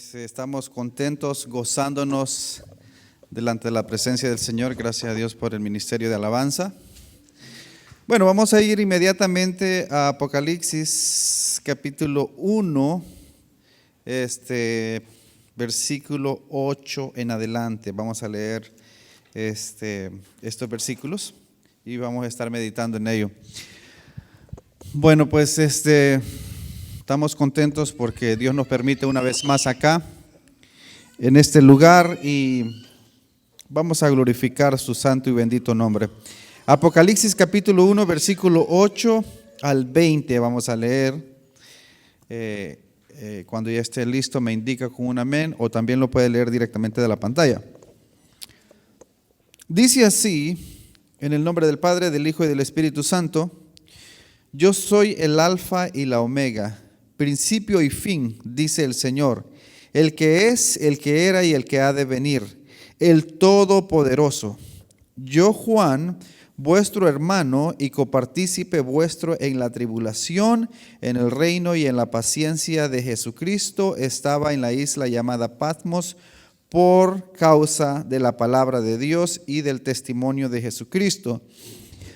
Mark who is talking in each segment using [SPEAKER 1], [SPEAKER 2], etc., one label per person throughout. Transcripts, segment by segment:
[SPEAKER 1] Estamos contentos, gozándonos delante de la presencia del Señor. Gracias a Dios por el ministerio de alabanza. Bueno, vamos a ir inmediatamente a Apocalipsis capítulo 1, versículo 8 en adelante. Vamos a leer estos versículos y vamos a estar meditando en ello. Bueno, pues estamos contentos porque Dios nos permite una vez más acá, en este lugar, y vamos a glorificar su santo y bendito nombre. Apocalipsis capítulo 1, versículo 8 al 20, vamos a leer. Cuando ya esté listo me indica con un amén, o también lo puede leer directamente de la pantalla. Dice así, en el nombre del Padre, del Hijo y del Espíritu Santo: yo soy el Alfa y la Omega, principio y fin, dice el Señor, el que es, el que era y el que ha de venir, el Todopoderoso. Yo, Juan, vuestro hermano y copartícipe vuestro en la tribulación, en el reino y en la paciencia de Jesucristo, estaba en la isla llamada Patmos por causa de la palabra de Dios y del testimonio de Jesucristo.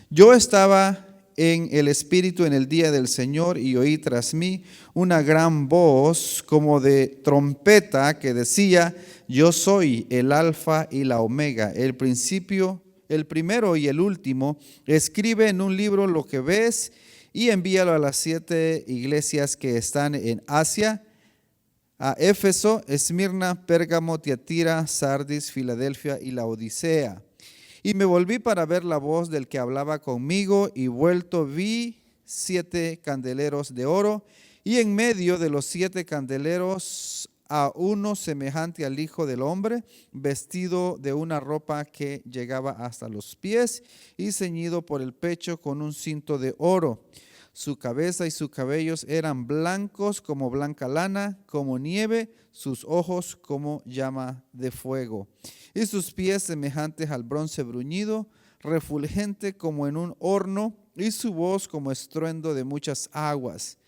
[SPEAKER 1] Yo estaba en el Espíritu en el día del Señor y oí tras mí una gran voz como de trompeta que decía: yo soy el Alfa y la Omega, el principio, el primero y el último. Escribe en un libro lo que ves y envíalo a las 7 iglesias que están en Asia: a Éfeso, Esmirna, Pérgamo, Tiatira, Sardis, Filadelfia y Laodicea. Y me volví para ver la voz del que hablaba conmigo, y vuelto vi 7 candeleros de oro, y en medio de los 7 candeleros a uno semejante al Hijo del Hombre, vestido de una ropa que llegaba hasta los pies y ceñido por el pecho con un cinto de oro. Su cabeza y sus cabellos eran blancos como blanca lana, como nieve, sus ojos como llama de fuego, y sus pies semejantes al bronce bruñido, refulgente como en un horno, y su voz como estruendo de muchas aguas.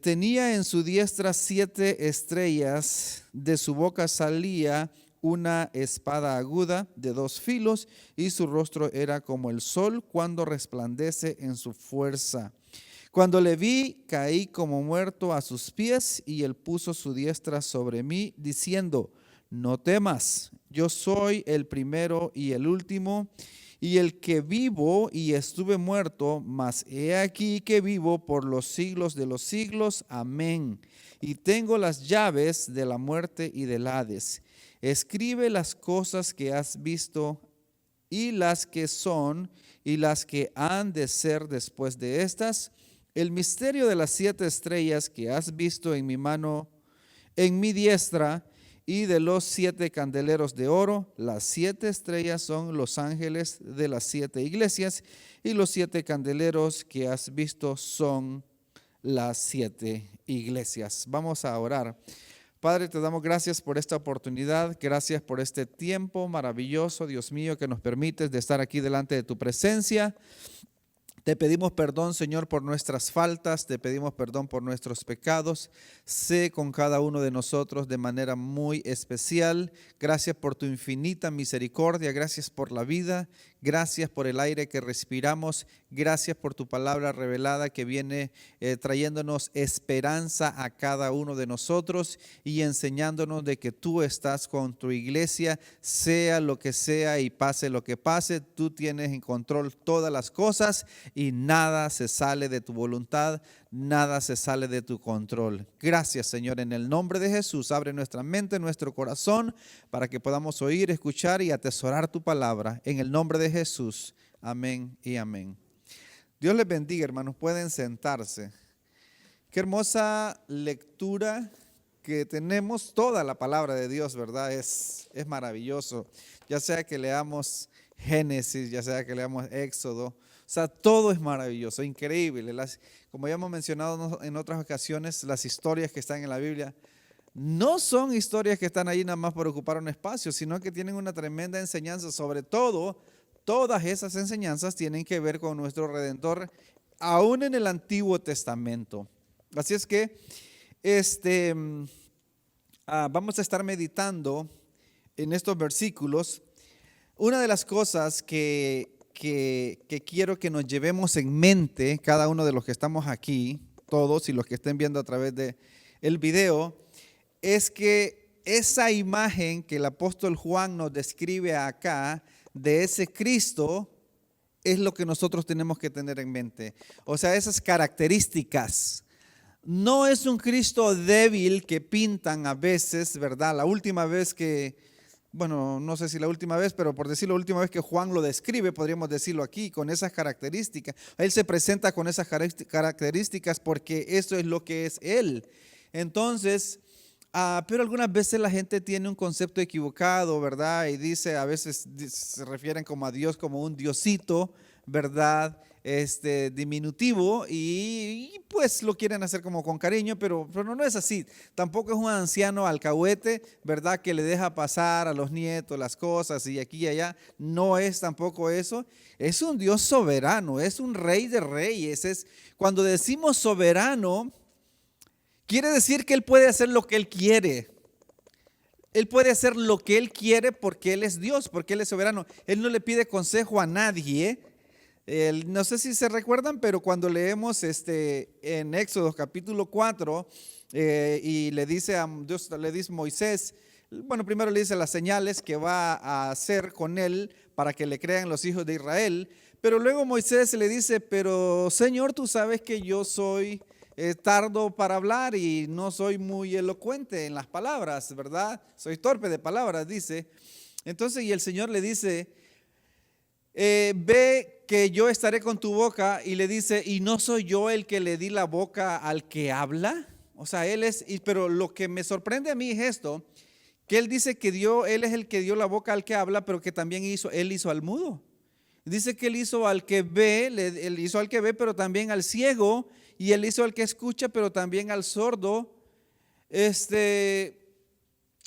[SPEAKER 1] Tenía en su diestra 7 estrellas, de su boca salía una espada aguda de 2 filos, y su rostro era como el sol cuando resplandece en su fuerza. Cuando le vi, caí como muerto a sus pies, y él puso su diestra sobre mí, diciendo: no temas, yo soy el primero y el último, y el que vivo y estuve muerto, mas he aquí que vivo por los siglos de los siglos. Amén. Y tengo las llaves de la muerte y del Hades. Escribe las cosas que has visto, y las que son, y las que han de ser después de estas. El misterio de las 7 estrellas que has visto en mi mano, en mi diestra, y de los 7 candeleros de oro. Las 7 estrellas son los ángeles de las 7 iglesias, y los 7 candeleros que has visto son las 7 iglesias. Vamos a orar. Padre, te damos gracias por esta oportunidad, gracias por este tiempo maravilloso, Dios mío, que nos permites de estar aquí delante de tu presencia. Te pedimos perdón, Señor, por nuestras faltas, te pedimos perdón por nuestros pecados. Sé con cada uno de nosotros de manera muy especial. Gracias por tu infinita misericordia, gracias por la vida, gracias por el aire que respiramos, gracias por tu palabra revelada que viene trayéndonos esperanza a cada uno de nosotros y enseñándonos de que tú estás con tu iglesia, sea lo que sea y pase lo que pase, tú tienes en control todas las cosas y nada se sale de tu voluntad, nada se sale de tu control. Gracias, Señor, en el nombre de Jesús. Abre nuestra mente, nuestro corazón, para que podamos oír, escuchar y atesorar tu palabra. En el nombre de Jesús. Amén y amén. Dios les bendiga, hermanos. Pueden sentarse. Qué hermosa lectura que tenemos. Toda la palabra de Dios, ¿verdad? Es maravilloso. Ya sea que leamos Génesis, ya sea que leamos Éxodo. O sea, todo es maravilloso, increíble. Como ya hemos mencionado en otras ocasiones, las historias que están en la Biblia no son historias que están ahí nada más por ocupar un espacio, sino que tienen una tremenda enseñanza. Sobre todo, todas esas enseñanzas tienen que ver con nuestro Redentor, aún en el Antiguo Testamento. Así es que vamos a estar meditando en estos versículos. Una de las cosas que quiero que nos llevemos en mente, cada uno de los que estamos aquí, todos y los que estén viendo a través de el video, es que esa imagen que el apóstol Juan nos describe acá, de ese Cristo, es lo que nosotros tenemos que tener en mente. O sea, esas características. No es un Cristo débil que pintan a veces, ¿verdad? La última vez que, bueno, no sé si la última vez, pero por decir la última vez que Juan lo describe, podríamos decirlo aquí, con esas características. Él se presenta con esas características porque eso es lo que es Él. Entonces, pero algunas veces la gente tiene un concepto equivocado, ¿verdad? Y dice, a veces se refieren como a Dios como un diosito, ¿verdad? Diminutivo y pues lo quieren hacer como con cariño, pero no es así. Tampoco es un anciano alcahuete, ¿verdad? Que le deja pasar a los nietos las cosas y aquí y allá. No es tampoco eso. Es un Dios soberano, es un rey de reyes. Cuando decimos soberano, quiere decir que Él puede hacer lo que Él quiere. Él puede hacer lo que Él quiere porque Él es Dios, porque Él es soberano. Él no le pide consejo a nadie. No sé si se recuerdan, pero cuando leemos en Éxodo capítulo 4 y le dice a Dios, le dice Moisés, bueno, primero le dice las señales que va a hacer con él para que le crean los hijos de Israel, pero luego Moisés le dice, pero Señor, tú sabes que yo soy tardo para hablar y no soy muy elocuente en las palabras, ¿verdad? Soy torpe de palabras, dice. Entonces, y el Señor le dice, ve que yo estaré con tu boca, y le dice, ¿y no soy yo el que le di la boca al que habla? O sea, Él es, pero lo que me sorprende a mí es esto, que Él dice que Él es el que dio la boca al que habla, pero que también Él hizo al mudo. Dice que Él hizo al que ve, Él hizo al que ve, pero también al ciego, y Él hizo al que escucha, pero también al sordo.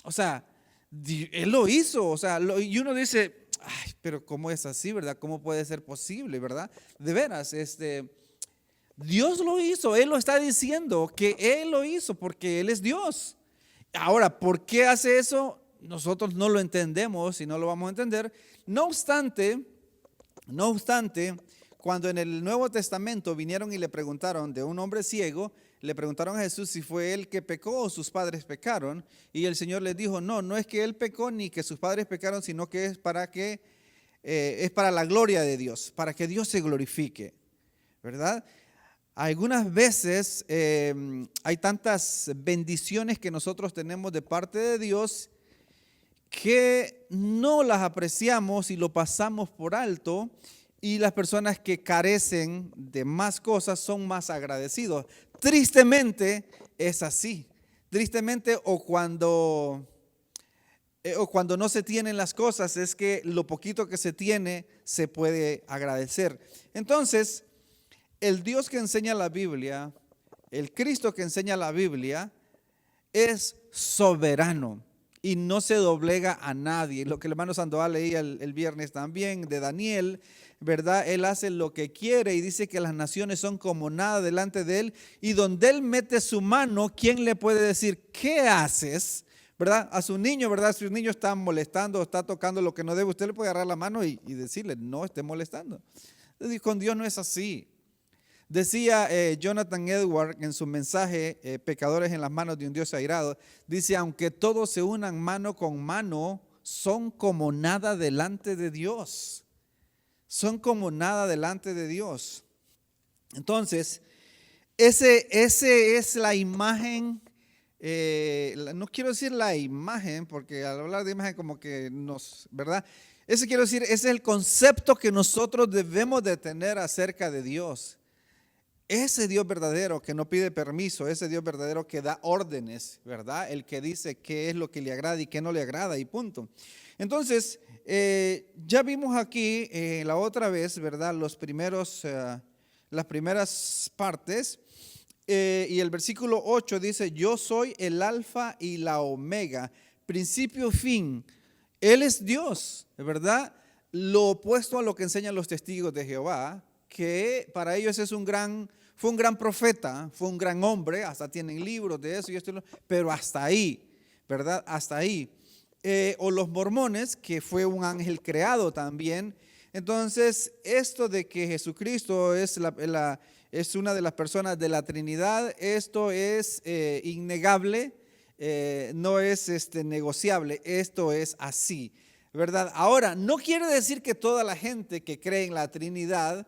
[SPEAKER 1] O sea, Él lo hizo, o sea, y uno dice, ay, pero ¿cómo es así, verdad? ¿Cómo puede ser posible, verdad? De veras, Dios lo hizo, Él lo está diciendo que Él lo hizo porque Él es Dios. Ahora, ¿por qué hace eso? Nosotros no lo entendemos y no lo vamos a entender. No obstante, cuando en el Nuevo Testamento vinieron y le preguntaron de un hombre ciego, le preguntaron a Jesús si fue él que pecó o sus padres pecaron, y el Señor les dijo, no es que él pecó ni que sus padres pecaron, sino que es para la gloria de Dios, para que Dios se glorifique, ¿verdad? Algunas veces hay tantas bendiciones que nosotros tenemos de parte de Dios que no las apreciamos y lo pasamos por alto, y las personas que carecen de más cosas son más agradecidos. Tristemente es así. Tristemente o cuando no se tienen las cosas, es que lo poquito que se tiene se puede agradecer. Entonces, el Dios que enseña la Biblia, el Cristo que enseña la Biblia, es soberano y no se doblega a nadie. Lo que el hermano Sandoval leía el viernes también de Daniel, ¿verdad? Él hace lo que quiere y dice que las naciones son como nada delante de él, y donde él mete su mano, ¿quién le puede decir qué haces? ¿Verdad? A su niño, ¿verdad? Si un niño está molestando o está tocando lo que no debe, usted le puede agarrar la mano y decirle, no esté molestando. Con Dios no es así. Decía Jonathan Edwards en su mensaje, Pecadores en las manos de un Dios airado, dice, aunque todos se unan mano con mano, son como nada delante de Dios. Son como nada delante de Dios. Entonces, ese es la imagen, no quiero decir la imagen, porque al hablar de imagen como que ¿verdad? Quiero decir, ese es el concepto que nosotros debemos de tener acerca de Dios. Ese Dios verdadero que no pide permiso, ese Dios verdadero que da órdenes, ¿verdad? El que dice qué es lo que le agrada y qué no le agrada y punto. Entonces, ya vimos aquí la otra vez, ¿verdad? Las primeras partes, y el versículo 8 dice, yo soy el alfa y la omega, principio, fin. Él es Dios, ¿verdad? Lo opuesto a lo que enseñan los testigos de Jehová, que para ellos fue un gran profeta, fue un gran hombre, hasta tienen libros de eso y esto, pero hasta ahí. ¿verdad? Hasta ahí. O los mormones, que fue un ángel creado también. Entonces, esto de que Jesucristo es una de las personas de la Trinidad, esto es innegable, no es negociable, esto es así, ¿verdad? Ahora, no quiere decir que toda la gente que cree en la Trinidad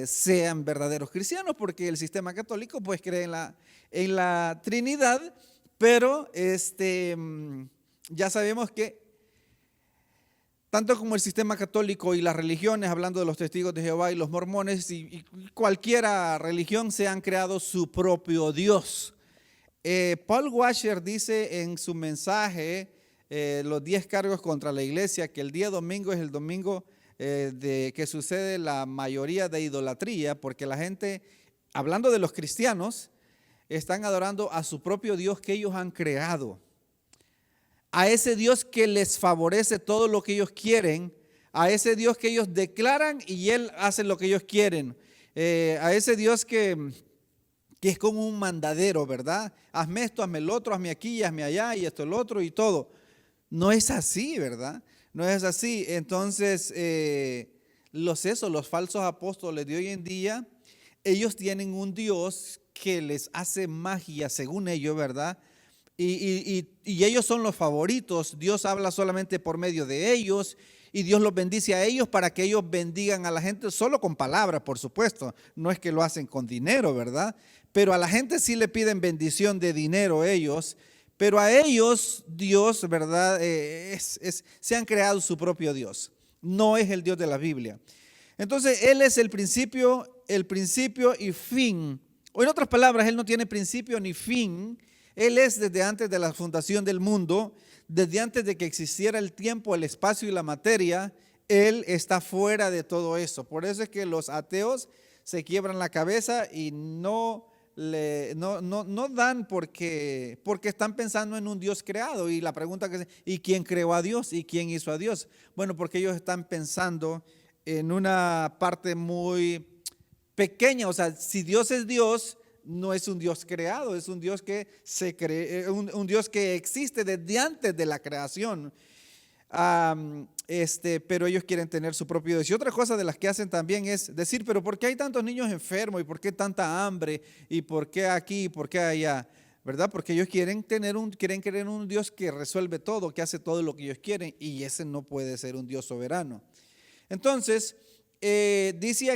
[SPEAKER 1] sean verdaderos cristianos, porque el sistema católico pues cree en la Trinidad, pero ya sabemos que tanto como el sistema católico y las religiones, hablando de los testigos de Jehová y los mormones y cualquiera religión, se han creado su propio Dios. Paul Washer dice en su mensaje, los 10 cargos contra la iglesia, que el día domingo es el domingo de que sucede la mayoría de idolatría, porque la gente, hablando de los cristianos, están adorando a su propio Dios que ellos han creado. A ese Dios que les favorece todo lo que ellos quieren, a ese Dios que ellos declaran y Él hace lo que ellos quieren, a ese Dios que es como un mandadero, ¿verdad? Hazme esto, hazme el otro, hazme aquí, hazme allá y esto, el otro y todo. No es así, ¿verdad? No es así. Entonces, los falsos apóstoles de hoy en día, ellos tienen un Dios que les hace magia, según ellos, ¿verdad? Y ellos son los favoritos. Dios habla solamente por medio de ellos y Dios los bendice a ellos para que ellos bendigan a la gente solo con palabras, por supuesto. No es que lo hacen con dinero, ¿verdad? Pero a la gente sí le piden bendición de dinero ellos, pero a ellos Dios, ¿verdad? Se han creado su propio Dios. No es el Dios de la Biblia. Entonces Él es el principio y fin. O en otras palabras, Él no tiene principio ni fin. Él es desde antes de la fundación del mundo, desde antes de que existiera el tiempo, el espacio y la materia. Él está fuera de todo eso. Por eso es que los ateos se quiebran la cabeza y no dan porque están pensando en un Dios creado. Y la pregunta que es, ¿y quién creó a Dios? ¿Y quién hizo a Dios? Bueno, porque ellos están pensando en una parte muy pequeña. O sea, si Dios es Dios, no es un Dios creado, es un Dios que un Dios que existe desde antes de la creación. Pero ellos quieren tener su propio Dios. Y otra cosa de las que hacen también es decir, pero ¿por qué hay tantos niños enfermos? ¿Y por qué tanta hambre? ¿Y por qué aquí? ¿Y por qué allá? ¿Verdad? Porque ellos quieren creer en un Dios que resuelve todo, que hace todo lo que ellos quieren, y ese no puede ser un Dios soberano. Entonces, dice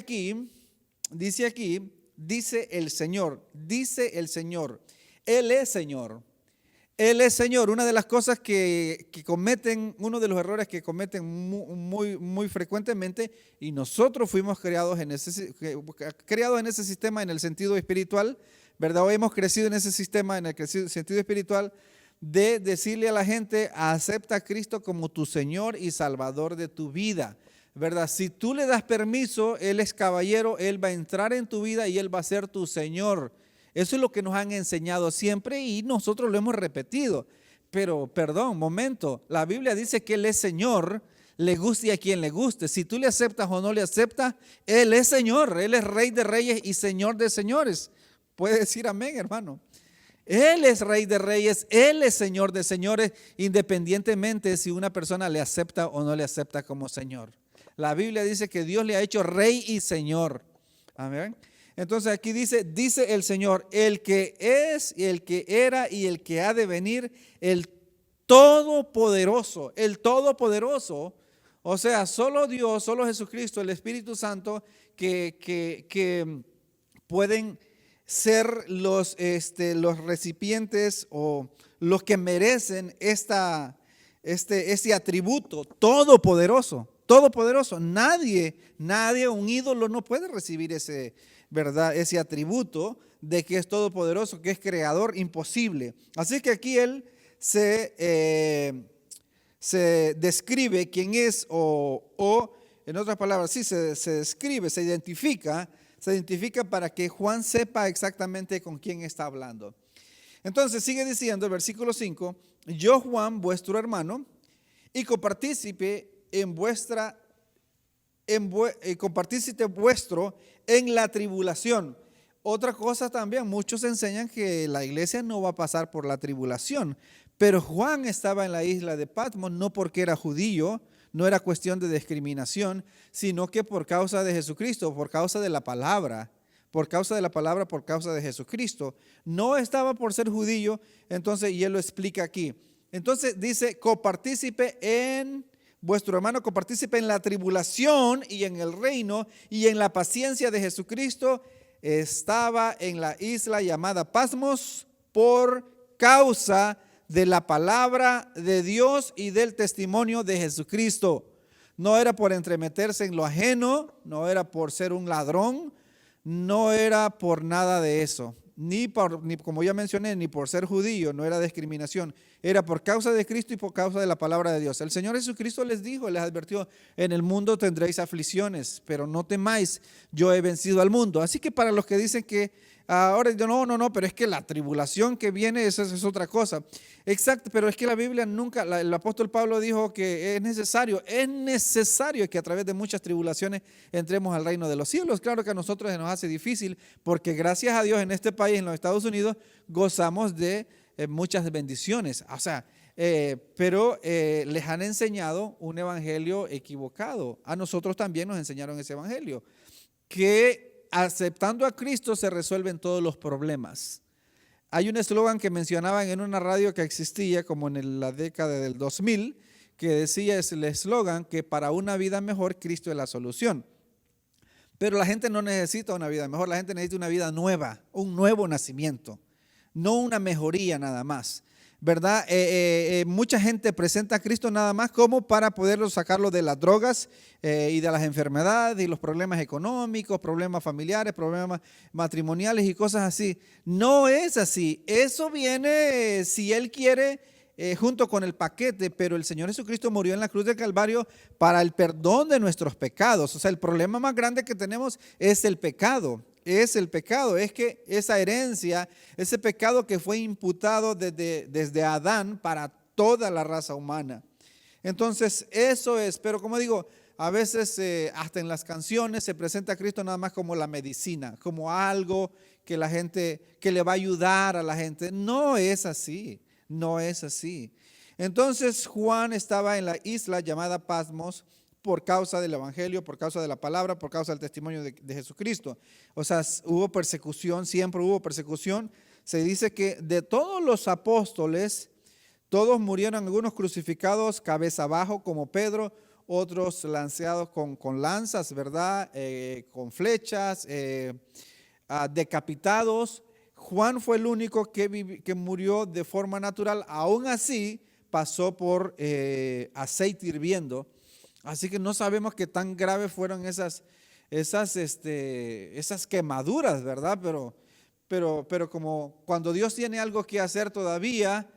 [SPEAKER 1] el Señor, Él es Señor. Él es Señor. Una de las cosas que cometen, uno de los errores que cometen muy frecuentemente, y nosotros fuimos creados en ese sistema en el sentido espiritual, ¿verdad? O hemos crecido en ese sistema en el sentido espiritual de decirle a la gente, acepta a Cristo como tu Señor y Salvador de tu vida, ¿verdad? Si tú le das permiso, Él es caballero, Él va a entrar en tu vida y Él va a ser tu Señor. Eso es lo que nos han enseñado siempre y nosotros lo hemos repetido. Pero, perdón, momento, la Biblia dice que Él es Señor, le guste a quien le guste. Si tú le aceptas o no le aceptas, Él es Señor, Él es Rey de Reyes y Señor de Señores. Puede decir amén, hermano. Él es Rey de Reyes, Él es Señor de Señores, independientemente si una persona le acepta o no le acepta como Señor. La Biblia dice que Dios le ha hecho Rey y Señor. Amén. Entonces aquí dice el Señor, el que es y el que era y el que ha de venir, el Todopoderoso, o sea, solo Dios, solo Jesucristo, el Espíritu Santo, que pueden ser los recipientes o los que merecen este atributo todopoderoso. Nadie, un ídolo no puede recibir ¿verdad? Ese atributo de que es todopoderoso, que es creador, imposible. Así que aquí Él se describe quién es o en otras palabras, sí, se describe, se identifica para que Juan sepa exactamente con quién está hablando. Entonces sigue diciendo el versículo 5, yo Juan, vuestro hermano, y copartícipe copartícipe vuestro en la tribulación. Otra cosa también, muchos enseñan que la iglesia no va a pasar por la tribulación, Pero Juan estaba en la isla de Patmos no porque era judío, no era cuestión de discriminación, sino que por causa de Jesucristo, por causa de la palabra, por causa de la palabra, por causa de Jesucristo. No estaba por ser judío, entonces, y él lo explica aquí. Entonces dice, copartícipe en vuestro hermano, copartícipe en la tribulación y en el reino y en la paciencia de Jesucristo. Estaba en la isla llamada Patmos por causa de la palabra de Dios y del testimonio de Jesucristo. No era por entremeterse en lo ajeno, no era por ser un ladrón, no era por nada de eso, ni como ya mencioné, ni por ser judío, no era discriminación, era por causa de Cristo y por causa de la palabra de Dios. El Señor Jesucristo les dijo, les advirtió, en el mundo tendréis aflicciones, pero no temáis, yo he vencido al mundo. Así que para los que dicen que ahora no, pero es que la tribulación que viene, eso es otra cosa. Exacto, pero es que la Biblia nunca, el apóstol Pablo dijo que es necesario que a través de muchas tribulaciones entremos al reino de los cielos. Claro que a nosotros se nos hace difícil porque gracias a Dios en este país, en los Estados Unidos, gozamos de muchas bendiciones. O sea, pero les han enseñado un evangelio equivocado. A nosotros también nos enseñaron ese evangelio, que aceptando a Cristo se resuelven todos los problemas. Hay un eslogan que mencionaban en una radio que existía como en la década del 2000, que decía, es el eslogan que para una vida mejor Cristo es la solución. Pero la gente no necesita una vida mejor, la gente necesita una vida nueva, un nuevo nacimiento, no una mejoría nada más, ¿verdad? Mucha gente presenta a Cristo nada más como para poderlo sacarlo de las drogas y de las enfermedades y los problemas económicos, problemas familiares, problemas matrimoniales y cosas así. No es así. Eso viene, si Él quiere, junto con el paquete, pero el Señor Jesucristo murió en la cruz del Calvario para el perdón de nuestros pecados. O sea, el problema más grande que tenemos es el pecado. Es el pecado, es que esa herencia, ese pecado que fue imputado desde Adán para toda la raza humana. Entonces eso es, pero como digo, a veces hasta en las canciones se presenta a Cristo nada más como la medicina, como algo que la gente, que le va a ayudar a la gente. No es así, no es así. Entonces Juan estaba en la isla llamada Patmos por causa del evangelio, por causa de la palabra, por causa del testimonio de Jesucristo. O sea, hubo persecución, siempre hubo persecución. Se dice que de todos los apóstoles, todos murieron, algunos crucificados cabeza abajo como Pedro, otros lanceados con lanzas, ¿verdad? Con flechas, decapitados. Juan fue el único que murió de forma natural. Aún así, pasó por aceite hirviendo. Así que no sabemos qué tan graves fueron esas quemaduras, ¿verdad? Pero como cuando Dios tiene algo que hacer todavía,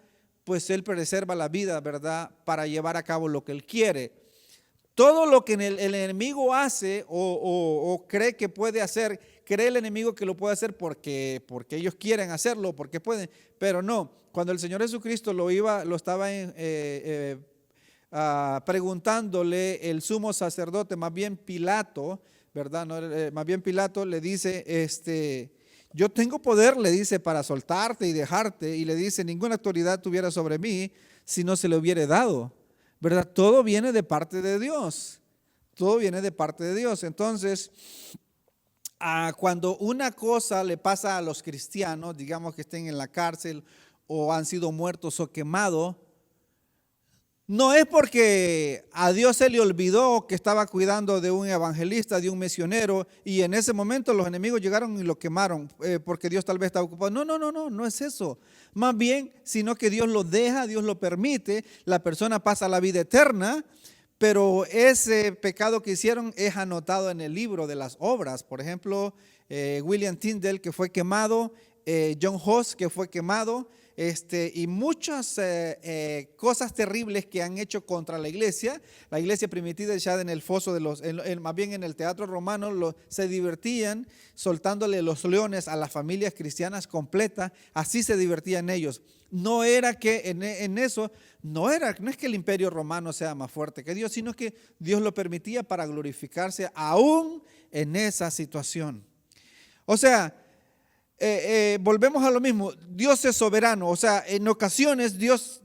[SPEAKER 1] pues Él preserva la vida, ¿verdad? Para llevar a cabo lo que Él quiere. Todo lo que el enemigo hace o cree que puede hacer, cree el enemigo que lo puede hacer porque ellos quieren hacerlo, porque pueden, pero no. Cuando el Señor Jesucristo lo estaba preguntándole el sumo sacerdote, más bien Pilato, ¿verdad? No, más bien Pilato le dice, yo tengo poder, le dice, para soltarte y dejarte, y le dice, ninguna autoridad tuviera sobre mí si no se le hubiera dado, ¿verdad? Todo viene de parte de Dios, todo viene de parte de Dios. Entonces, cuando una cosa le pasa a los cristianos, digamos que estén en la cárcel o han sido muertos o quemados, no es porque a Dios se le olvidó que estaba cuidando de un evangelista, de un misionero, y en ese momento los enemigos llegaron y lo quemaron, porque Dios tal vez estaba ocupado. No es eso. Más bien, sino que Dios lo deja, Dios lo permite, la persona pasa a la vida eterna, pero ese pecado que hicieron es anotado en el libro de las obras. Por ejemplo, William Tyndale, que fue quemado, John Huss, que fue quemado, y muchas cosas terribles que han hecho contra la iglesia primitiva echada en el foso de más bien en el teatro romano, se divertían soltándole los leones a las familias cristianas completas, así se divertían ellos. No era que en eso, no es que el imperio romano sea más fuerte que Dios, sino que Dios lo permitía para glorificarse aún en esa situación. O sea, volvemos a lo mismo. Dios es soberano. O sea, en ocasiones Dios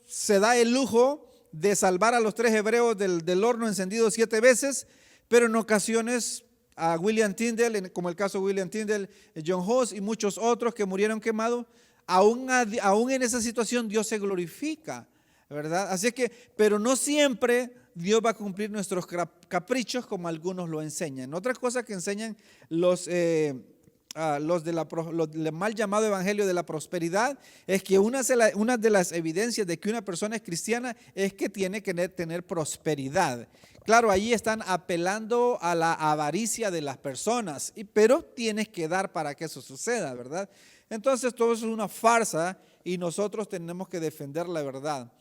[SPEAKER 1] se da el lujo de salvar a los 3 hebreos del horno encendido 7 veces, pero en ocasiones a William Tyndale, como el caso de William Tyndale, John Hus y muchos otros que murieron quemados, aún en esa situación Dios se glorifica, ¿verdad? Así que, pero no siempre Dios va a cumplir nuestros caprichos como algunos lo enseñan. Otra cosa que enseñan los del mal llamado evangelio de la prosperidad es que una de las evidencias de que una persona es cristiana es que tiene que tener prosperidad. Claro, ahí están apelando a la avaricia de las personas, pero tienes que dar para que eso suceda, ¿verdad? Entonces todo eso es una farsa y nosotros tenemos que defender la verdad.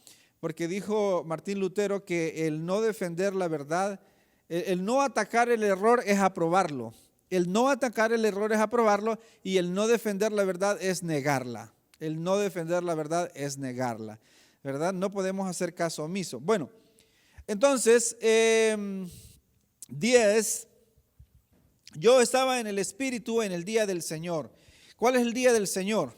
[SPEAKER 1] Porque dijo Martín Lutero que el no defender la verdad, el no atacar el error es aprobarlo. El no atacar el error es aprobarlo y el no defender la verdad es negarla. El no defender la verdad es negarla, ¿verdad? No podemos hacer caso omiso. Bueno, entonces, 10, yo estaba en el Espíritu en el día del Señor. ¿Cuál es el día del Señor?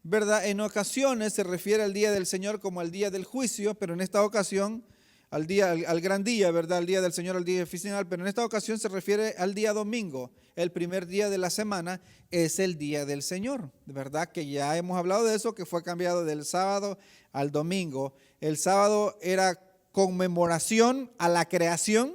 [SPEAKER 1] ¿Verdad? En ocasiones se refiere al día del Señor como al día del juicio, pero en esta ocasión al gran día, ¿verdad? Al día del Señor, al día final, pero en esta ocasión se refiere al día domingo. El primer día de la semana es el día del Señor, ¿verdad? Que ya hemos hablado de eso, que fue cambiado del sábado al domingo. El sábado era conmemoración a la creación.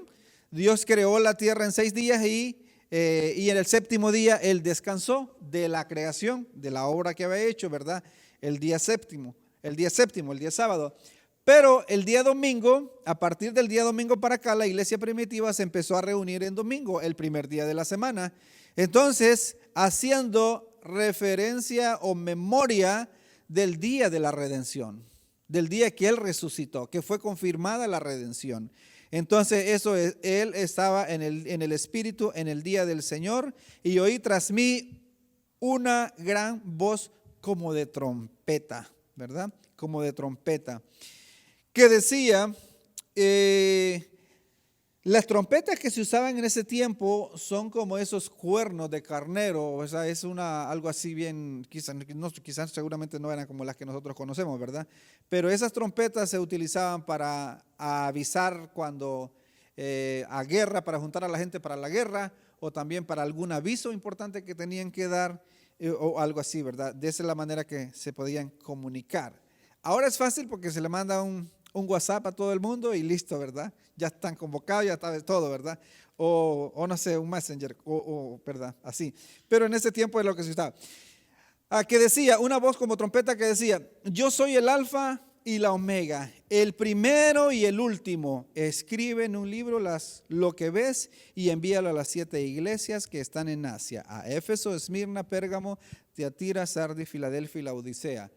[SPEAKER 1] Dios creó la tierra en 6 días y en el séptimo día Él descansó de la creación, de la obra que había hecho, ¿verdad? El día séptimo, el día sábado. Pero el día domingo, a partir del día domingo para acá, la iglesia primitiva se empezó a reunir en domingo, el primer día de la semana. Entonces, haciendo referencia o memoria del día de la redención, del día que Él resucitó, que fue confirmada la redención. Entonces, eso es, Él estaba en el Espíritu en el día del Señor y oí tras mí una gran voz como de trompeta, ¿verdad? Como de trompeta. Que decía, las trompetas que se usaban en ese tiempo son como esos cuernos de carnero, o sea, es algo así bien, quizás seguramente no eran como las que nosotros conocemos, ¿verdad? Pero esas trompetas se utilizaban para avisar cuando a guerra, para juntar a la gente para la guerra, o también para algún aviso importante que tenían que dar, o algo así, ¿verdad? De esa es la manera que se podían comunicar. Ahora es fácil porque se le manda un WhatsApp a todo el mundo y listo, ¿verdad? Ya están convocados, ya está todo, ¿verdad? O no sé, un Messenger, ¿verdad? Así. Pero en ese tiempo es lo que se usaba. Que decía, una voz como trompeta que decía, yo soy el alfa y la omega, el primero y el último. Escribe en un libro lo que ves y envíalo a las 7 iglesias que están en Asia, a Éfeso, Esmirna, Pérgamo, Tiatira, Sardis, Filadelfia y la Odisea.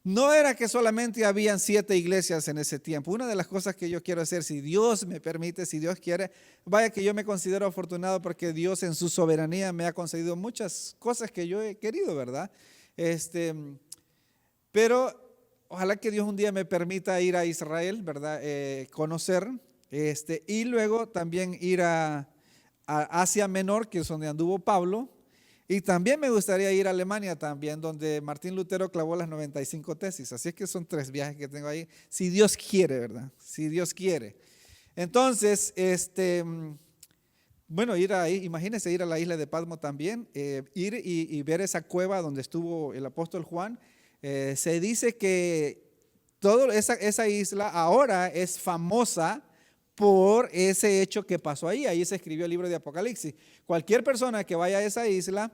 [SPEAKER 1] No era que solamente habían 7 iglesias en ese tiempo. Una de las cosas que yo quiero hacer, si Dios me permite, si Dios quiere, vaya que yo me considero afortunado porque Dios en su soberanía me ha concedido muchas cosas que yo he querido, ¿verdad? Pero ojalá que Dios un día me permita ir a Israel, ¿verdad? Conocer, y luego también ir a Asia Menor, que es donde anduvo Pablo. Y también me gustaría ir a Alemania también, donde Martín Lutero clavó las 95 tesis. Así es que son 3 viajes que tengo ahí, si Dios quiere, ¿verdad? Si Dios quiere. Entonces, bueno, ir ahí, imagínense ir a la isla de Patmos también, ir y ver esa cueva donde estuvo el apóstol Juan. Se dice que toda esa isla ahora es famosa por ese hecho que pasó ahí. Ahí se escribió el libro de Apocalipsis. Cualquier persona que vaya a esa isla,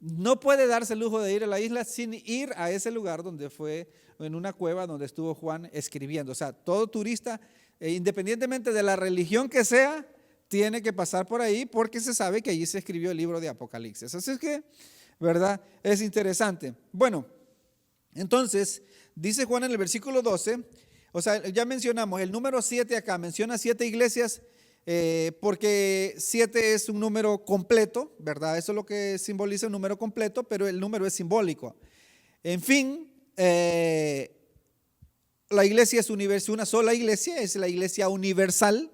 [SPEAKER 1] no puede darse el lujo de ir a la isla sin ir a ese lugar donde fue, en una cueva donde estuvo Juan escribiendo. O sea, todo turista, independientemente de la religión que sea, tiene que pasar por ahí porque se sabe que allí se escribió el libro de Apocalipsis. Así es que, ¿verdad? Es interesante. Bueno, entonces, dice Juan en el versículo 12, o sea, ya mencionamos el número 7 acá, menciona 7 iglesias porque 7 es un número completo, ¿verdad? Eso es lo que simboliza un número completo, pero el número es simbólico. En fin, la iglesia es una sola iglesia, es la iglesia universal.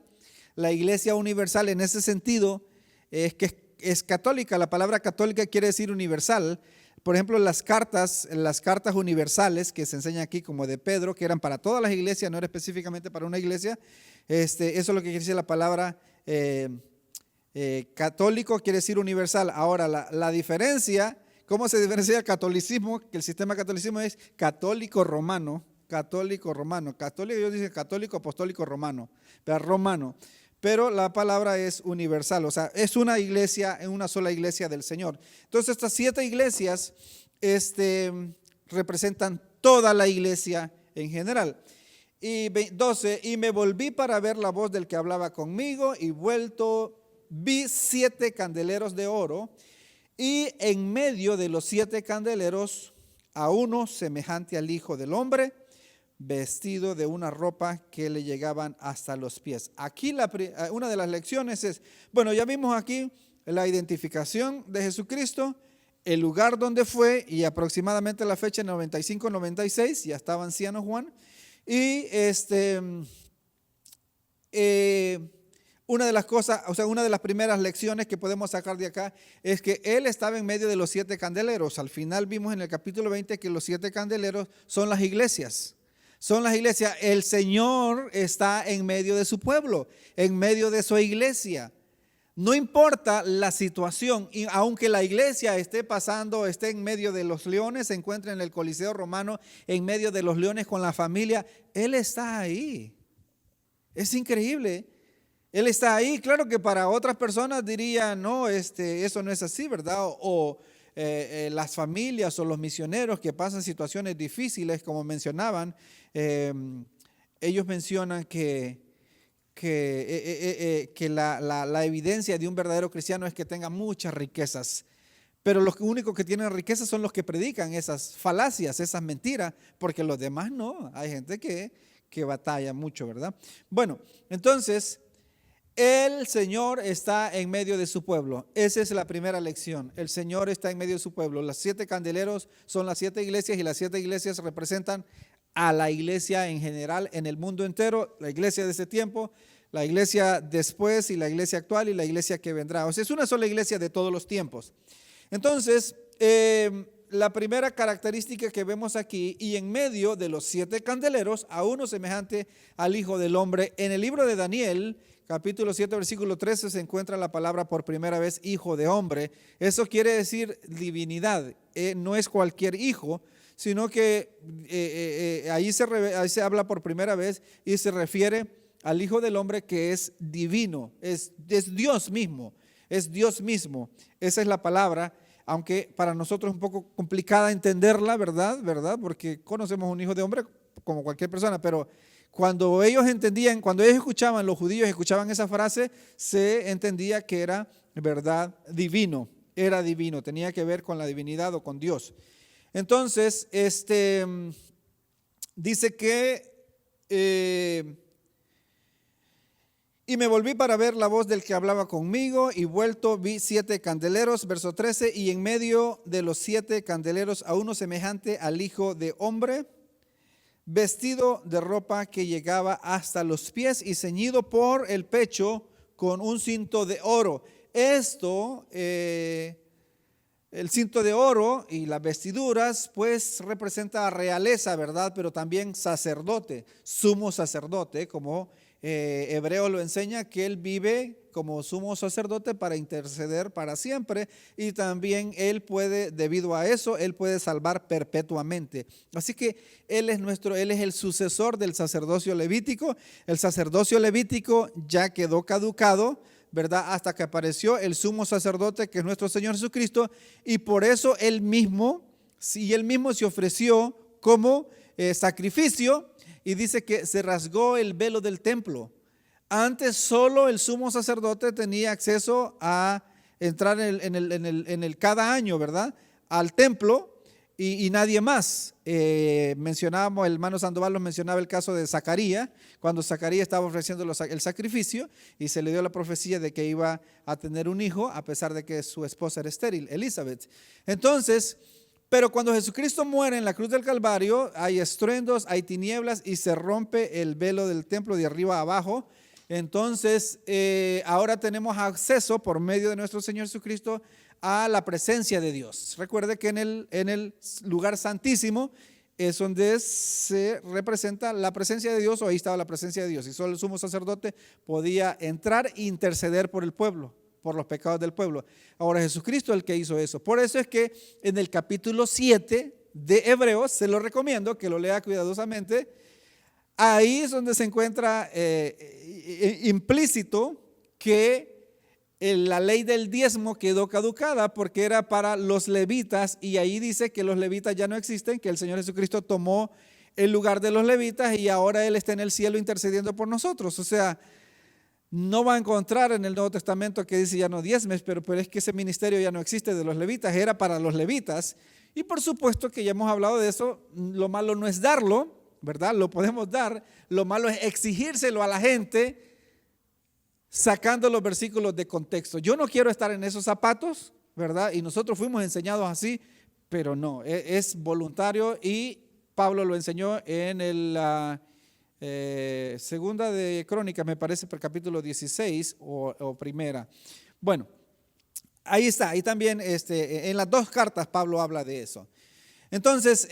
[SPEAKER 1] La iglesia universal en ese sentido es que es católica. La palabra católica quiere decir universal. Por ejemplo, las cartas universales que se enseñan aquí, como de Pedro, que eran para todas las iglesias, no era específicamente para una iglesia. Eso es lo que quiere decir la palabra católico, quiere decir universal. Ahora, la diferencia, ¿cómo se diferencia el catolicismo? Que el sistema catolicismo es católico romano. Católico romano. Católico, ellos dicen católico apostólico romano, pero romano. Pero la palabra es universal, o sea, es una iglesia, una sola iglesia del Señor. Entonces estas 7 iglesias representan toda la iglesia en general. Y 12, y me volví para ver la voz del que hablaba conmigo, y vuelto vi 7 candeleros de oro, y en medio de los 7 candeleros a uno semejante al Hijo del Hombre, vestido de una ropa que le llegaban hasta los pies. Aquí una de las lecciones es, bueno, ya vimos aquí la identificación de Jesucristo, el lugar donde fue y aproximadamente la fecha 95-96, ya estaba anciano Juan. Y una de las cosas, o sea, una de las primeras lecciones que podemos sacar de acá es que él estaba en medio de los 7 candeleros. Al final vimos en el capítulo 20 que los 7 candeleros son las iglesias. Son las iglesias. El Señor está en medio de su pueblo, en medio de su iglesia. No importa la situación, y aunque la iglesia esté en medio de los leones, se encuentra en el Coliseo Romano, en medio de los leones con la familia, Él está ahí. Es increíble. Él está ahí. Claro que para otras personas dirían, no, eso no es así, ¿verdad? Las familias o los misioneros que pasan situaciones difíciles, como mencionaban, ellos mencionan que la evidencia de un verdadero cristiano es que tenga muchas riquezas, pero los únicos que tienen riquezas son los que predican esas falacias, esas mentiras, porque los demás no. Hay gente que batalla mucho, ¿verdad? Bueno, entonces el Señor está en medio de su pueblo. Esa es la primera lección. El Señor está en medio de su pueblo. Los 7 candeleros son las 7 iglesias, y las 7 iglesias representan a la iglesia en general en el mundo entero, la iglesia de ese tiempo, la iglesia después y la iglesia actual y la iglesia que vendrá. O sea, es una sola iglesia de todos los tiempos. Entonces, la primera característica que vemos aquí, y en medio de los 7 candeleros, a uno semejante al Hijo del Hombre. En el libro de Daniel, capítulo 7, versículo 13, se encuentra la palabra por primera vez Hijo de Hombre. Eso quiere decir divinidad. No es cualquier hijo, sino que ahí se habla por primera vez y se refiere al Hijo del Hombre, que es divino, es Dios mismo, es Dios mismo. Esa es la palabra, aunque para nosotros es un poco complicada entenderla, ¿verdad? Porque conocemos un Hijo de Hombre como cualquier persona, pero cuando ellos escuchaban, los judíos escuchaban esa frase, se entendía que era, ¿verdad?, divino, era divino, tenía que ver con la divinidad o con Dios. Entonces, dice que, y me volví para ver la voz del que hablaba conmigo, y vuelto vi 7 candeleros, verso 13, y en medio de los 7 candeleros a uno semejante al Hijo de Hombre, vestido de ropa que llegaba hasta los pies y ceñido por el pecho con un cinto de oro. El cinto de oro y las vestiduras pues representa realeza, ¿verdad? Pero también sacerdote, sumo sacerdote, como Hebreo lo enseña, que él vive como sumo sacerdote para interceder para siempre, y también él puede, debido a eso, él puede salvar perpetuamente. Así que él es el sucesor del sacerdocio levítico. El sacerdocio levítico ya quedó caducado, ¿verdad?, hasta que apareció el sumo sacerdote, que es nuestro Señor Jesucristo, y por eso él mismo se ofreció como sacrificio, y dice que se rasgó el velo del templo. Antes solo el sumo sacerdote tenía acceso a entrar en el cada año, ¿verdad?, al templo, y nadie más. Mencionábamos, el hermano Sandoval nos mencionaba el caso de Zacarías, cuando Zacarías estaba ofreciendo el sacrificio y se le dio la profecía de que iba a tener un hijo, a pesar de que su esposa era estéril, Elizabeth. Entonces, pero cuando Jesucristo muere en la cruz del Calvario, hay estruendos, hay tinieblas, y se rompe el velo del templo de arriba a abajo, Entonces, ahora tenemos acceso por medio de nuestro Señor Jesucristo a la presencia de Dios. Recuerde que en el lugar santísimo es donde se representa la presencia de Dios, o ahí estaba la presencia de Dios, y solo el sumo sacerdote podía entrar e interceder por el pueblo, por los pecados del pueblo. Ahora Jesucristo es el que hizo eso. Por eso es que en el capítulo 7 de Hebreos, se lo recomiendo que lo lea cuidadosamente, ahí es donde se encuentra implícito que la ley del diezmo quedó caducada porque era para los levitas, y ahí dice que los levitas ya no existen, que el Señor Jesucristo tomó el lugar de los levitas y ahora Él está en el cielo intercediendo por nosotros. O sea, no va a encontrar en el Nuevo Testamento que dice ya no diezmes, pero es que ese ministerio ya no existe de los levitas, era para los levitas. Y por supuesto que ya hemos hablado de eso, lo malo no es darlo, ¿verdad? Lo podemos dar, lo malo es exigírselo a la gente sacando los versículos de contexto. Yo no quiero estar en esos zapatos, ¿verdad? Y nosotros fuimos enseñados así, pero no, es voluntario, y Pablo lo enseñó en la segunda de Crónicas, me parece, por capítulo 16 o primera. Bueno, ahí está, ahí también en las dos cartas Pablo habla de eso. Entonces,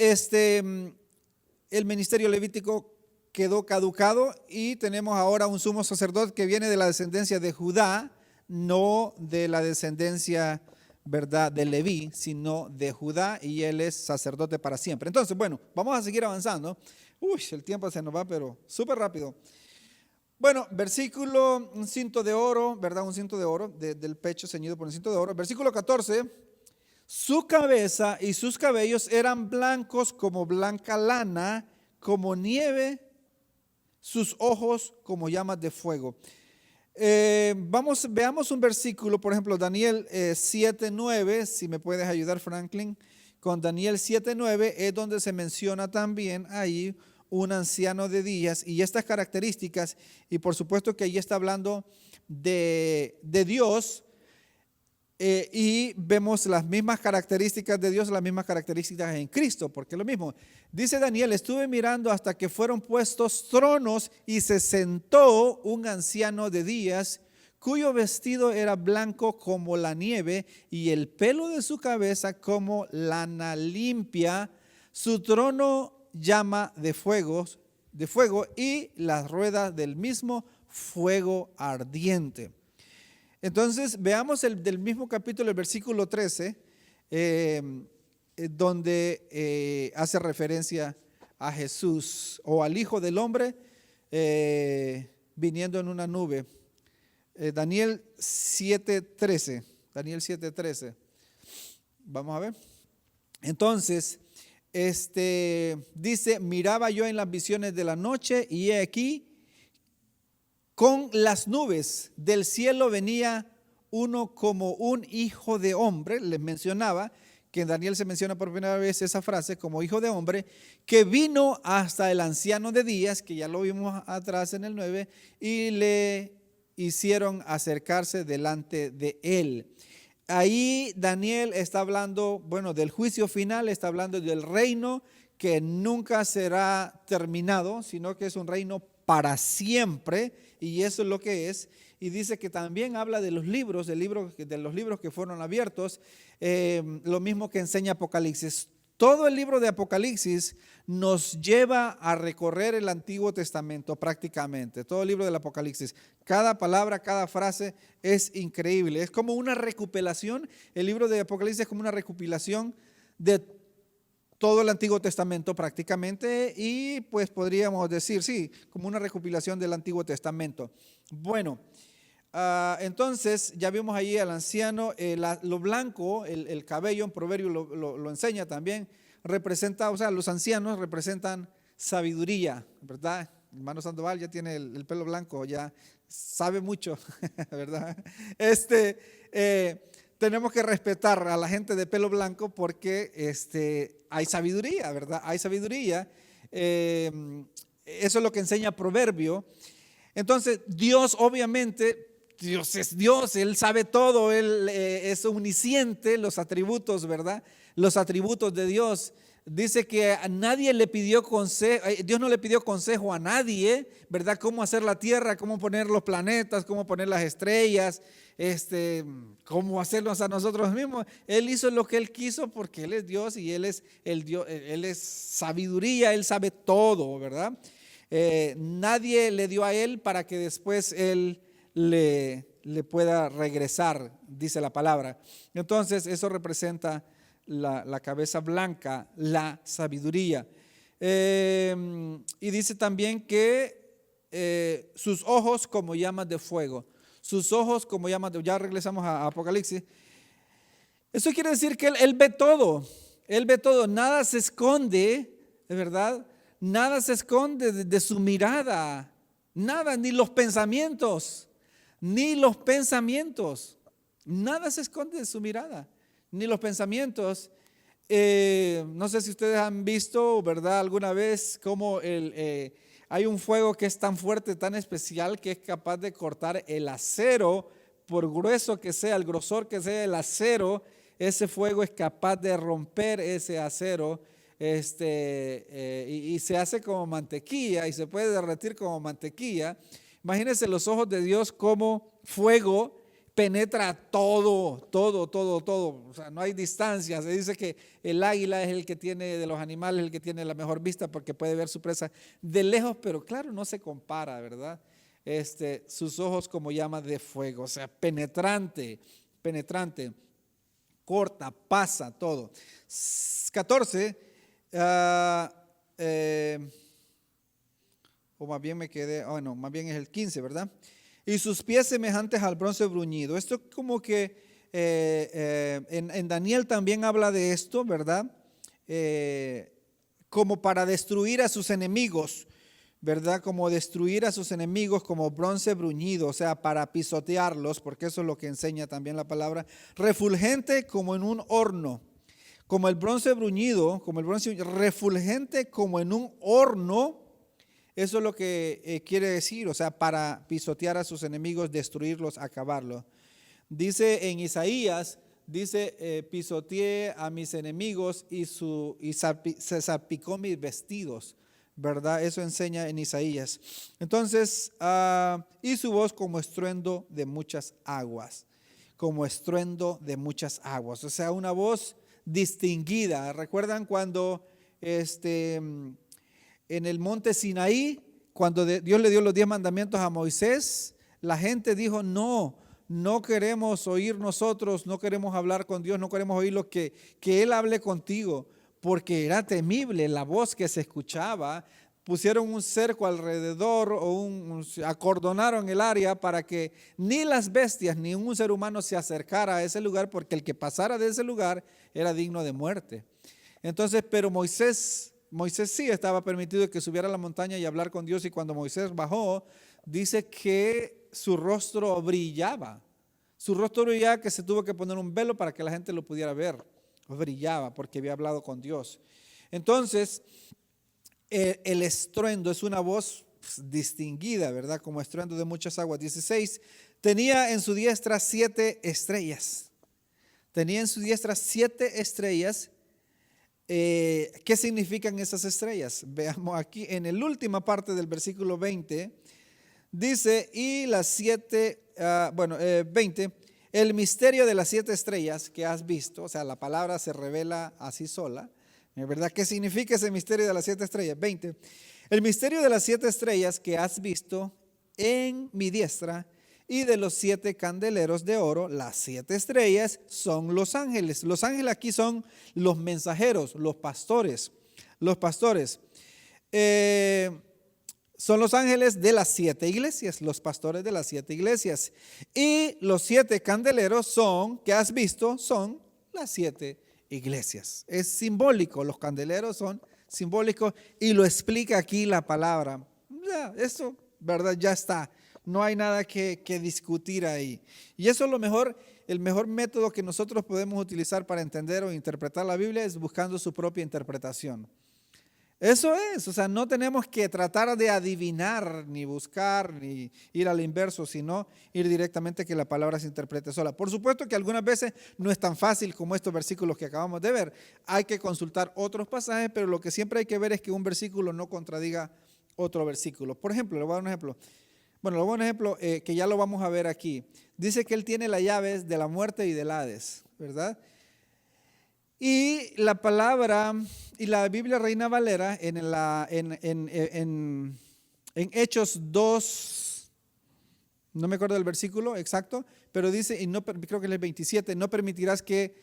[SPEAKER 1] el ministerio levítico quedó caducado y tenemos ahora un sumo sacerdote que viene de la descendencia de Judá, no de la descendencia, ¿verdad?, de Leví, sino de Judá, y él es sacerdote para siempre. Entonces, bueno, vamos a seguir avanzando. Uy, el tiempo se nos va, pero súper rápido. Bueno, versículo, un cinto de oro, ¿verdad? Un cinto de oro, del pecho ceñido por un cinto de oro. Versículo 14, su cabeza y sus cabellos eran blancos como blanca lana, como nieve, sus ojos como llamas de fuego. Veamos un versículo, por ejemplo, Daniel 7:9, si me puedes ayudar, Franklin, con Daniel 7:9 es donde se menciona también ahí un anciano de días y estas características, y por supuesto que ahí está hablando de Dios. Y vemos las mismas características de Dios, las mismas características en Cristo, porque es lo mismo. Dice Daniel, estuve mirando hasta que fueron puestos tronos y se sentó un anciano de días, cuyo vestido era blanco como la nieve y el pelo de su cabeza como lana limpia. Su trono llama de fuego y las ruedas del mismo fuego ardiente. Entonces, veamos del mismo capítulo, el versículo 13, donde hace referencia a Jesús o al Hijo del Hombre viniendo en una nube. Daniel 7:13. Daniel 7:13. Vamos a ver. Entonces, dice, miraba yo en las visiones de la noche y he aquí, con las nubes del cielo venía uno como un hijo de hombre. Les mencionaba que en Daniel se menciona por primera vez esa frase, como hijo de hombre, que vino hasta el anciano de días, que ya lo vimos atrás en el 9, y le hicieron acercarse delante de él. Ahí Daniel está hablando, bueno, del juicio final, está hablando del reino que nunca será terminado, sino que es un reino para siempre, y eso es lo que es. Y dice que también habla de los libros, de los libros que fueron abiertos, lo mismo que enseña Apocalipsis. Todo el libro de Apocalipsis nos lleva a recorrer el Antiguo Testamento prácticamente, todo el libro del Apocalipsis. Cada palabra, cada frase es increíble, es como una recopilación. El libro de Apocalipsis es como una recopilación de todo el Antiguo Testamento prácticamente, y pues podríamos decir, sí, como una recopilación del Antiguo Testamento. Bueno, entonces ya vimos ahí al anciano, lo blanco, el cabello, en Proverbio lo enseña también, representa, o sea, los ancianos representan sabiduría, ¿verdad? Hermano Sandoval ya tiene el pelo blanco, ya sabe mucho, ¿verdad? Tenemos que respetar a la gente de pelo blanco porque hay sabiduría, ¿verdad? Hay sabiduría. Eso es lo que enseña Proverbio. Entonces, Dios, obviamente, Dios es Dios, Él sabe todo, Él es omnisciente, los atributos, ¿verdad? Los atributos de Dios
[SPEAKER 2] Dice que a nadie le pidió consejo, Dios no le pidió consejo a nadie, ¿verdad? Cómo hacer la tierra, cómo poner los planetas, cómo poner las estrellas, cómo hacernos a nosotros mismos. Él hizo lo que Él quiso porque Él es Dios y Él es el Dios, Él es sabiduría, Él sabe todo, ¿verdad? Nadie le dio a Él para que después Él le pueda regresar, dice la palabra. Entonces eso representa la cabeza blanca, la sabiduría. Y dice también que sus ojos como llamas de fuego. Sus ojos como llamas de fuego. Ya regresamos a Apocalipsis. Eso quiere decir que él ve todo. Él ve todo. Nada se esconde, de verdad. Nada se esconde de su mirada. Nada, ni los pensamientos. Ni los pensamientos. Nada se esconde de su mirada. Ni los pensamientos. No sé si ustedes han visto, ¿verdad? Alguna vez cómo hay un fuego que es tan fuerte, tan especial, que es capaz de cortar el acero, por grueso que sea, el grosor que sea el acero. Ese fuego es capaz de romper ese acero, y se hace como mantequilla y se puede derretir como mantequilla. Imagínense los ojos de Dios como fuego. Penetra todo. O sea, no hay distancia. Se dice que el águila es el que tiene, de los animales, el que tiene la mejor vista porque puede ver su presa de lejos, pero claro, no se compara, ¿verdad? Sus ojos como llamas de fuego, o sea, penetrante, corta, pasa todo. 14, o más bien me quedé, no, más bien es el 15, ¿verdad? Y sus pies semejantes al bronce bruñido. Esto como que en Daniel también habla de esto, ¿verdad? Como para destruir a sus enemigos, ¿verdad? Como destruir a sus enemigos como bronce bruñido, o sea, para pisotearlos, porque eso es lo que enseña también la palabra. Refulgente como en un horno, como el bronce bruñido, refulgente como en un horno. Eso es lo que quiere decir, o sea, para pisotear a sus enemigos, destruirlos, acabarlos. Dice en Isaías, pisoteé a mis enemigos y se salpicó mis vestidos, ¿verdad? Eso enseña en Isaías. Entonces, y su voz como estruendo de muchas aguas, o sea, una voz distinguida. ¿Recuerdan cuando en el monte Sinaí, cuando Dios le dio los 10 mandamientos a Moisés, la gente dijo, no queremos oír nosotros, no queremos hablar con Dios, no queremos oír lo que Él hable contigo, porque era temible la voz que se escuchaba. Pusieron un cerco alrededor acordonaron el área para que ni las bestias ni un ser humano se acercara a ese lugar, porque el que pasara de ese lugar era digno de muerte. Entonces, pero Moisés sí estaba permitido que subiera a la montaña y hablar con Dios, y cuando Moisés bajó, dice que su rostro brillaba que se tuvo que poner un velo para que la gente lo pudiera ver. Brillaba porque había hablado con Dios. Entonces, el estruendo es una voz distinguida, ¿verdad? Como estruendo de muchas aguas. 16, tenía en su diestra 7 estrellas. ¿Qué significan esas estrellas? Veamos aquí en la última parte del versículo 20. Dice, y las 20, el misterio de las 7 estrellas que has visto, o sea, la palabra se revela así sola, ¿verdad? ¿Qué significa ese misterio de las 7 estrellas? 20, el misterio de las 7 estrellas que has visto en mi diestra, y de los 7 candeleros de oro, las 7 estrellas son los ángeles. Los ángeles aquí son los mensajeros, los pastores. Son los ángeles de las 7 iglesias, los pastores de las 7 iglesias. Y los 7 candeleros ¿qué has visto? Son las 7 iglesias. Es simbólico, los candeleros son simbólicos y lo explica aquí la palabra. Ya, eso, ¿verdad? Ya está. No hay nada que discutir ahí. Y eso es el mejor método que nosotros podemos utilizar para entender o interpretar la Biblia, es buscando su propia interpretación. Eso es, o sea, no tenemos que tratar de adivinar, ni buscar, ni ir al inverso, sino ir directamente que la palabra se interprete sola. Por supuesto que algunas veces no es tan fácil como estos versículos que acabamos de ver. Hay que consultar otros pasajes, pero lo que siempre hay que ver es que un versículo no contradiga otro versículo. Por ejemplo, le voy a dar un ejemplo. Bueno, le voy a dar un ejemplo que ya lo vamos a ver aquí. Dice que Él tiene las llaves de la muerte y del Hades, ¿verdad? Y la palabra y la Biblia Reina Valera en Hechos 2, no me acuerdo del versículo exacto, pero dice, y no, creo que es el 27, no permitirás que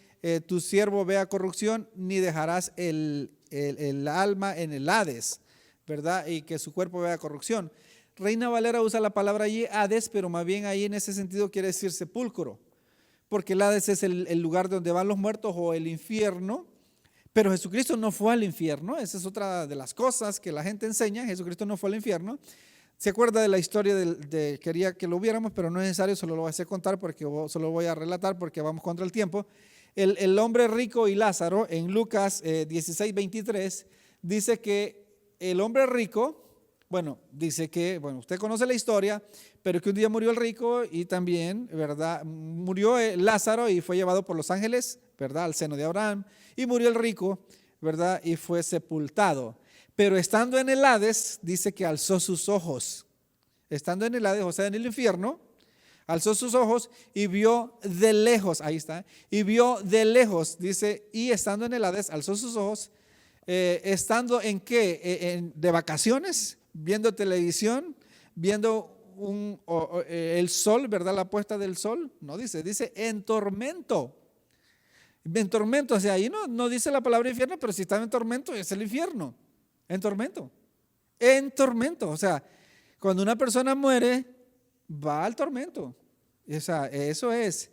[SPEAKER 2] tu siervo vea corrupción, ni dejarás el alma en el Hades, ¿verdad? Y que su cuerpo vea corrupción. Reina Valera usa la palabra allí Hades, pero más bien ahí en ese sentido quiere decir sepulcro. Porque el Hades es el lugar donde van los muertos o el infierno, pero Jesucristo no fue al infierno. Esa es otra de las cosas que la gente enseña. Jesucristo no fue al infierno. Se acuerda de la historia quería que lo viéramos, pero no es necesario, solo lo voy a hacer contar porque solo voy a relatar porque vamos contra el tiempo. El hombre rico y Lázaro en Lucas 16:23 dice que el hombre rico, dice que, usted conoce la historia, pero que un día murió el rico y también, ¿verdad? Murió Lázaro y fue llevado por los ángeles, ¿verdad? Al seno de Abraham. Y murió el rico, ¿verdad? Y fue sepultado. Pero estando en el Hades, dice que alzó sus ojos. Estando en el Hades, o sea, en el infierno, alzó sus ojos y vio de lejos, ahí está, y vio de lejos, dice, y estando en el Hades, alzó sus ojos, estando en qué, de vacaciones, viendo televisión, viendo el sol, ¿verdad? La puesta del sol, no dice en tormento. En tormento, o sea, ahí no dice la palabra infierno, pero si está en tormento es el infierno. En tormento. En tormento, o sea, cuando una persona muere, va al tormento. O sea, eso es.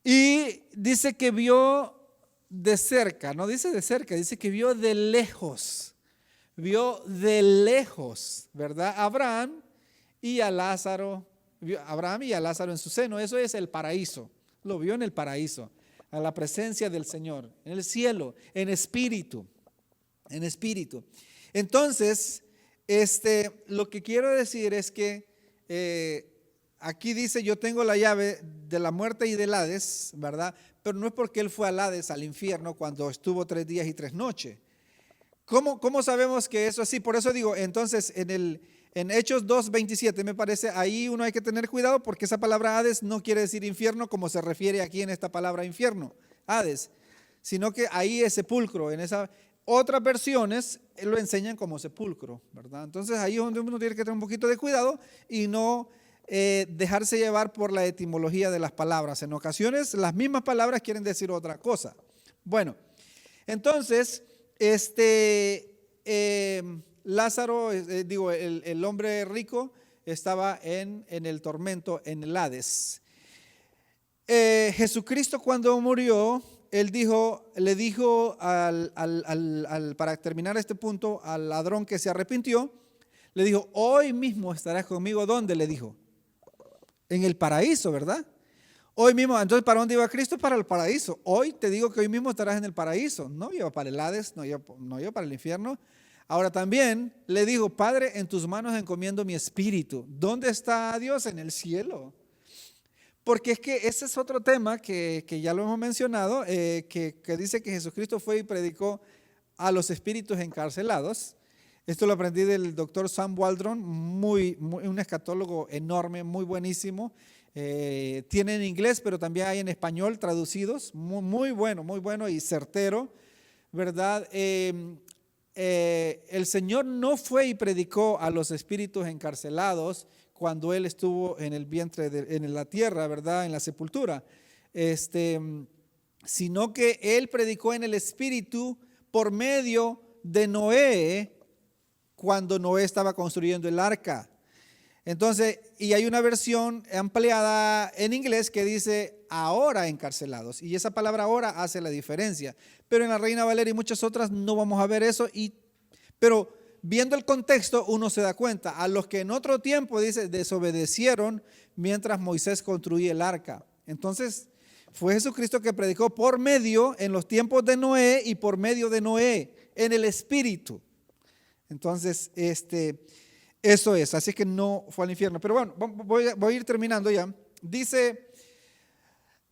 [SPEAKER 2] Y dice que vio de cerca, no dice de cerca, dice que vio de lejos. Vio de lejos, ¿verdad? Abraham y a Lázaro en su seno. Eso es el paraíso. Lo vio en el paraíso, a la presencia del Señor, en el cielo, en espíritu. En espíritu. Entonces, lo que quiero decir es que aquí dice, yo tengo la llave de la muerte y del Hades, ¿verdad? Pero no es porque Él fue al Hades, al infierno, cuando estuvo 3 días y 3 noches. ¿Cómo sabemos que eso es así? Por eso digo, entonces en Hechos 2:27 me parece, ahí uno hay que tener cuidado porque esa palabra Hades no quiere decir infierno como se refiere aquí en esta palabra infierno, Hades, sino que ahí es sepulcro. En otras versiones lo enseñan como sepulcro, ¿verdad? Entonces ahí es donde uno tiene que tener un poquito de cuidado y no dejarse llevar por la etimología de las palabras. En ocasiones las mismas palabras quieren decir otra cosa. Bueno, entonces Lázaro, el hombre rico estaba en el tormento, en el Hades. Jesucristo cuando murió, Él le dijo para terminar este punto, al ladrón que se arrepintió, le dijo, hoy mismo estarás conmigo. ¿Dónde? Le dijo, en el paraíso, ¿verdad? Hoy mismo. Entonces, ¿para dónde iba Cristo? Para el paraíso. Hoy te digo que hoy mismo estarás en el paraíso. No iba para el Hades, no iba para el infierno. Ahora también le dijo, Padre, en tus manos encomiendo mi espíritu. ¿Dónde está Dios? En el cielo. Porque es que ese es otro tema que ya lo hemos mencionado, que dice que Jesucristo fue y predicó a los espíritus encarcelados. Esto lo aprendí del doctor Sam Waldron, un escatólogo enorme, muy buenísimo. Tiene en inglés, pero también hay en español traducidos, muy bueno y certero, ¿verdad? El Señor no fue y predicó a los espíritus encarcelados cuando Él estuvo en el vientre, en la tierra, ¿verdad? En la sepultura, sino que Él predicó en el espíritu por medio de Noé, cuando Noé estaba construyendo el arca. Entonces, y hay una versión ampliada en inglés que dice ahora encarcelados, y esa palabra ahora hace la diferencia, pero en la Reina Valera y muchas otras no vamos a ver eso, pero viendo el contexto uno se da cuenta, a los que en otro tiempo dice desobedecieron mientras Moisés construía el arca. Entonces fue Jesucristo que predicó por medio en los tiempos de Noé y por medio de Noé en el espíritu. Entonces, eso es, así que no fue al infierno. Pero bueno, voy a ir terminando ya. Dice,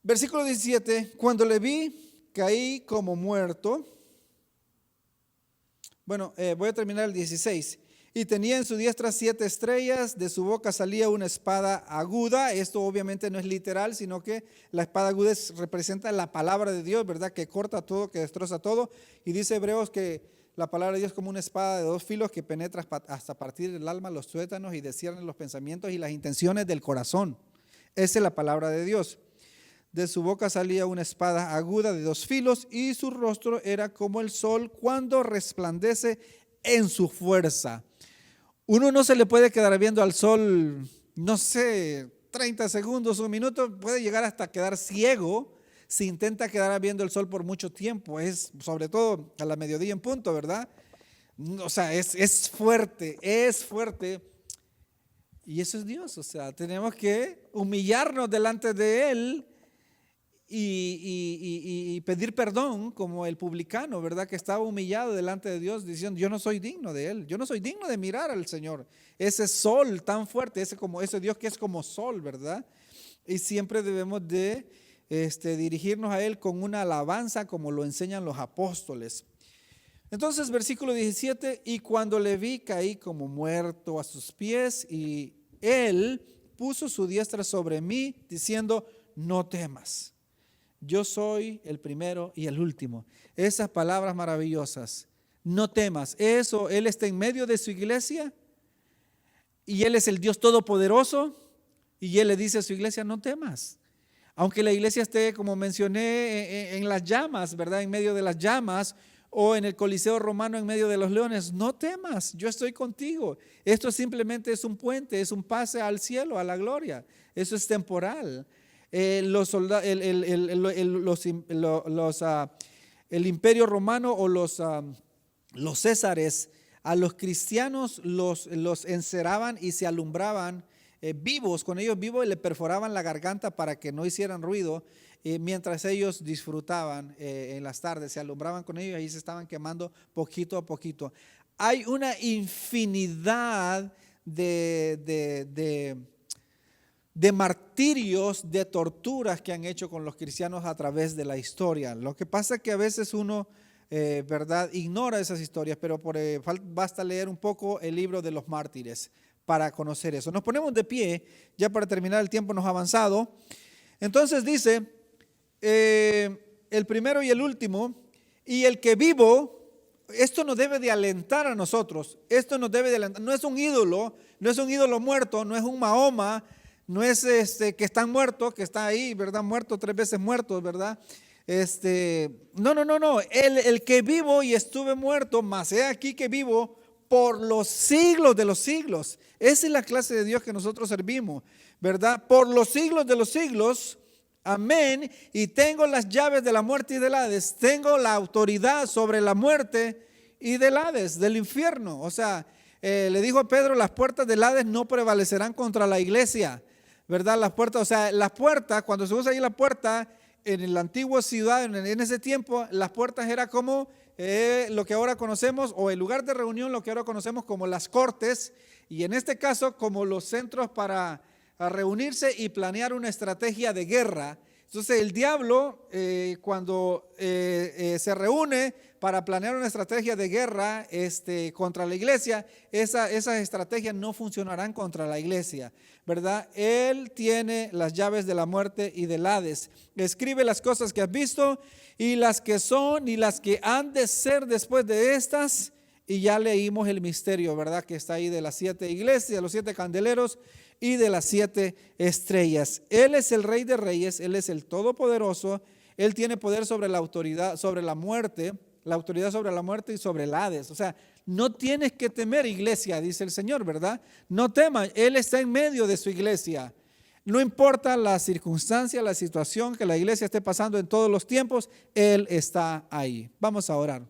[SPEAKER 2] versículo 17, cuando le vi, caí como muerto. Bueno, voy a terminar el 16. Y tenía en su diestra 7 estrellas, de su boca salía una espada aguda. Esto obviamente no es literal, sino que la espada aguda representa la palabra de Dios, ¿verdad? Que corta todo, que destroza todo. Y dice Hebreos que la palabra de Dios es como una espada de 2 filos que penetra hasta partir del alma, los tuétanos y descierne los pensamientos y las intenciones del corazón. Esa es la palabra de Dios. De su boca salía una espada aguda de 2 filos y su rostro era como el sol cuando resplandece en su fuerza. Uno no se le puede quedar viendo al sol, no sé, 30 segundos, un minuto, puede llegar hasta quedar ciego si intenta quedar viendo el sol por mucho tiempo. Es sobre todo a la mediodía en punto, ¿verdad? O sea, es fuerte, es fuerte. Y eso es Dios, o sea, tenemos que humillarnos delante de Él y pedir perdón como el publicano, ¿verdad? Que estaba humillado delante de Dios diciendo, yo no soy digno de Él, yo no soy digno de mirar al Señor. Ese sol tan fuerte, ese Dios que es como sol, ¿verdad? Y siempre debemos de dirigirnos a Él con una alabanza como lo enseñan los apóstoles. Entonces, versículo 17, y cuando le vi caí como muerto a sus pies y Él puso su diestra sobre mí diciendo, no temas. Yo soy el primero y el último. Esas palabras maravillosas. No temas. Eso, Él está en medio de su iglesia y Él es el Dios todopoderoso y Él le dice a su iglesia, no temas. Aunque la iglesia esté, como mencioné, en las llamas, ¿verdad? En medio de las llamas o en el Coliseo Romano en medio de los leones, no temas, yo estoy contigo. Esto simplemente es un puente, es un pase al cielo, a la gloria. Eso es temporal. El imperio romano o los césares a los cristianos los encerraban y se alumbraban vivos, con ellos vivos, y le perforaban la garganta para que no hicieran ruido mientras ellos disfrutaban en las tardes, se alumbraban con ellos y ahí se estaban quemando poquito a poquito. Hay una infinidad de martirios, de torturas que han hecho con los cristianos a través de la historia. Lo que pasa es que a veces uno, ¿verdad?, ignora esas historias, pero basta leer un poco el libro de los mártires para conocer eso. Nos ponemos de pie, ya para terminar, el tiempo nos ha avanzado. Entonces dice, el primero y el último, y el que vivo. Esto nos debe de alentar a nosotros, esto nos debe de alentar. No es un ídolo muerto, no es un Mahoma, no es que están muertos, que está ahí, ¿verdad? Muerto 3 veces muerto, ¿verdad? No. El que vivo y estuve muerto, mas he aquí que vivo por los siglos de los siglos. Esa es la clase de Dios que nosotros servimos, ¿verdad? Por los siglos de los siglos. Amén. Y tengo las llaves de la muerte y del Hades. Tengo la autoridad sobre la muerte y del Hades, del infierno. O sea, le dijo a Pedro, las puertas del Hades no prevalecerán contra la iglesia, ¿verdad? Las puertas, cuando se usa ahí la puerta, en la antigua ciudad, en ese tiempo, las puertas era como lo que ahora conocemos, o el lugar de reunión, lo que ahora conocemos como las cortes, y en este caso como los centros para reunirse y planear una estrategia de guerra. Entonces el diablo, cuando se reúne para planear una estrategia de guerra contra la iglesia, esas estrategias no funcionarán contra la iglesia, ¿verdad? Él tiene las llaves de la muerte y del Hades. Escribe las cosas que has visto y las que son y las que han de ser después de estas. Y ya leímos el misterio, ¿verdad? Que está ahí de las 7 iglesias, de los 7 candeleros y de las 7 estrellas. Él es el Rey de Reyes, Él es el Todopoderoso, Él tiene poder sobre la autoridad, sobre la muerte, la autoridad sobre la muerte y sobre el Hades. O sea, no tienes que temer, iglesia, dice el Señor, ¿verdad? No temas, Él está en medio de su iglesia. No importa la circunstancia, la situación que la iglesia esté pasando en todos los tiempos, Él está ahí. Vamos a orar.